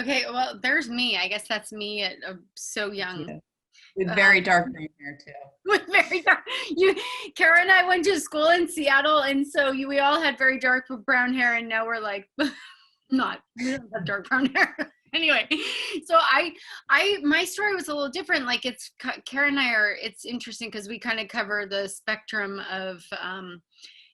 Okay, well, there's me. I guess that's me at so young. Yeah. With Uh, very dark brown hair too. with very dark. You, Kara and I went to school in Seattle, and so we all had very dark brown hair, and now we're like, not, we don't have dark brown hair. Anyway, so my story was a little different. Like Kara and I are, it's interesting because we kind of cover the spectrum of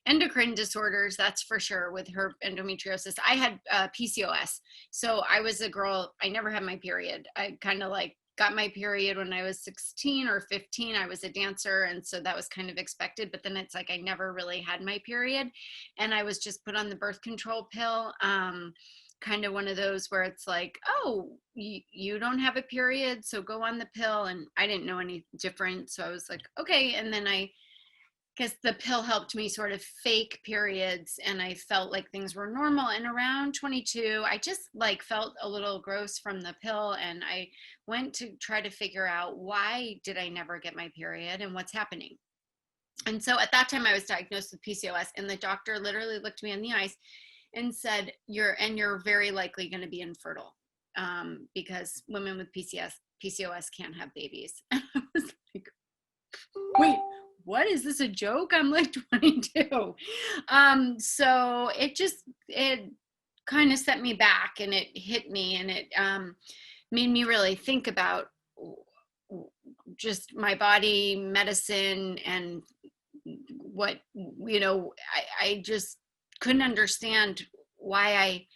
endocrine disorders, that's for sure, with her endometriosis. I had PCOS. So I was a girl, I never had my period. I kind of like got my period when I was 16 or 15. I was a dancer, and so that was kind of expected, but then it's like I never really had my period, and I was just put on the birth control pill. Kind of one of those where it's like, oh, you don't have a period, so go on the pill. And I didn't know any different, so I was like, okay. And then I guess the pill helped me sort of fake periods, and I felt like things were normal. And around 22, I just like felt a little gross from the pill, and I went to try to figure out, why did I never get my period and what's happening. And so at that time I was diagnosed with PCOS, and the doctor literally looked me in the eyes and said, you're very likely going to be infertile, because women with PCOS can't have babies. And I was like, wait, what, is this a joke? I'm like 22. So it kind of set me back, and it hit me, and it made me really think about just my body, medicine, and what, I just couldn't understand why I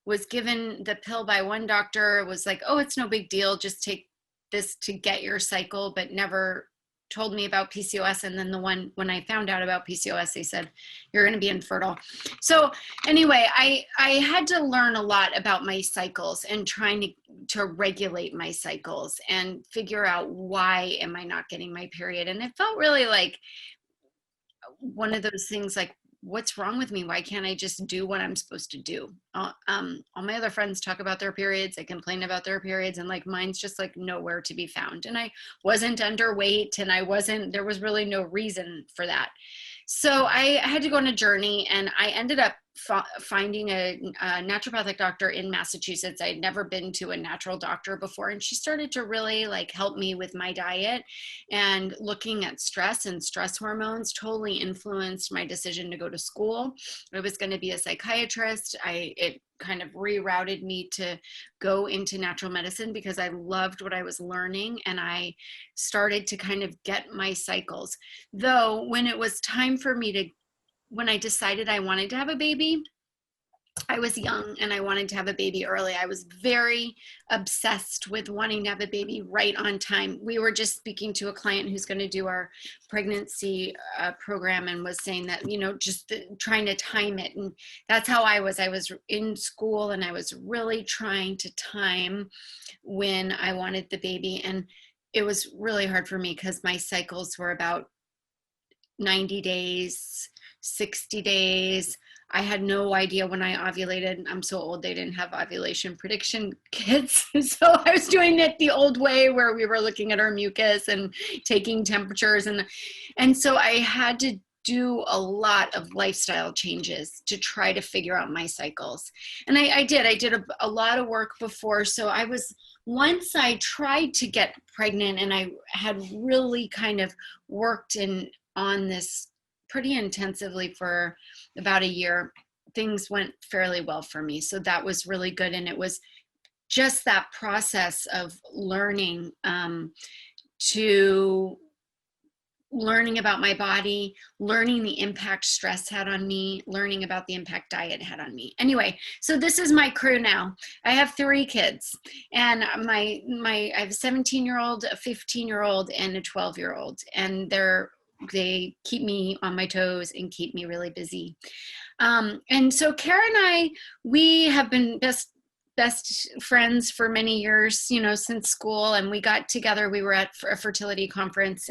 was given the pill by one doctor. It was like, oh, it's no big deal, just take this to get your cycle, but never told me about PCOS. And then when I found out about PCOS, they said, you're going to be infertile. So anyway, I had to learn a lot about my cycles, and trying to regulate my cycles and figure out, why am I not getting my period? And it felt really like one of those things, like, what's wrong with me? Why can't I just do what I'm supposed to do? All my other friends talk about their periods. They complain about their periods, and like mine's just like nowhere to be found. And I wasn't underweight, and there was really no reason for that. So I had to go on a journey, and I ended up finding a naturopathic doctor in Massachusetts. I'd never been to a natural doctor before, and she started to really like help me with my diet, and looking at stress and stress hormones totally influenced my decision to go to school. I was going to be a psychiatrist. It kind of rerouted me to go into natural medicine because I loved what I was learning, and I started to kind of get my cycles. Though when it was time for me when I decided I wanted to have a baby, I was young and I wanted to have a baby early. I was very obsessed with wanting to have a baby right on time. We were just speaking to a client who's going to do our pregnancy program, and was saying that, just trying to time it. And that's how I was. I was in school, and I was really trying to time when I wanted the baby. And it was really hard for me because my cycles were about 90 days, 60 days. I had no idea when I ovulated. I'm so old, they didn't have ovulation prediction kits. So I was doing it the old way, where we were looking at our mucus and taking temperatures. And so I had to do a lot of lifestyle changes to try to figure out my cycles. And I did a lot of work before. So once I tried to get pregnant, and I had really kind of worked on this pretty intensively for about a year, things went fairly well for me. So that was really good. And it was just that process of learning about my body, learning the impact stress had on me, learning about the impact diet had on me. Anyway, so this is my crew now. I have 3 kids, and I have a 17-year-old, a 15-year-old, and a 12-year-old, and they keep me on my toes and keep me really busy. And so Kara and I, we have been best friends for many years, since school. And we got together, we were at a fertility conference,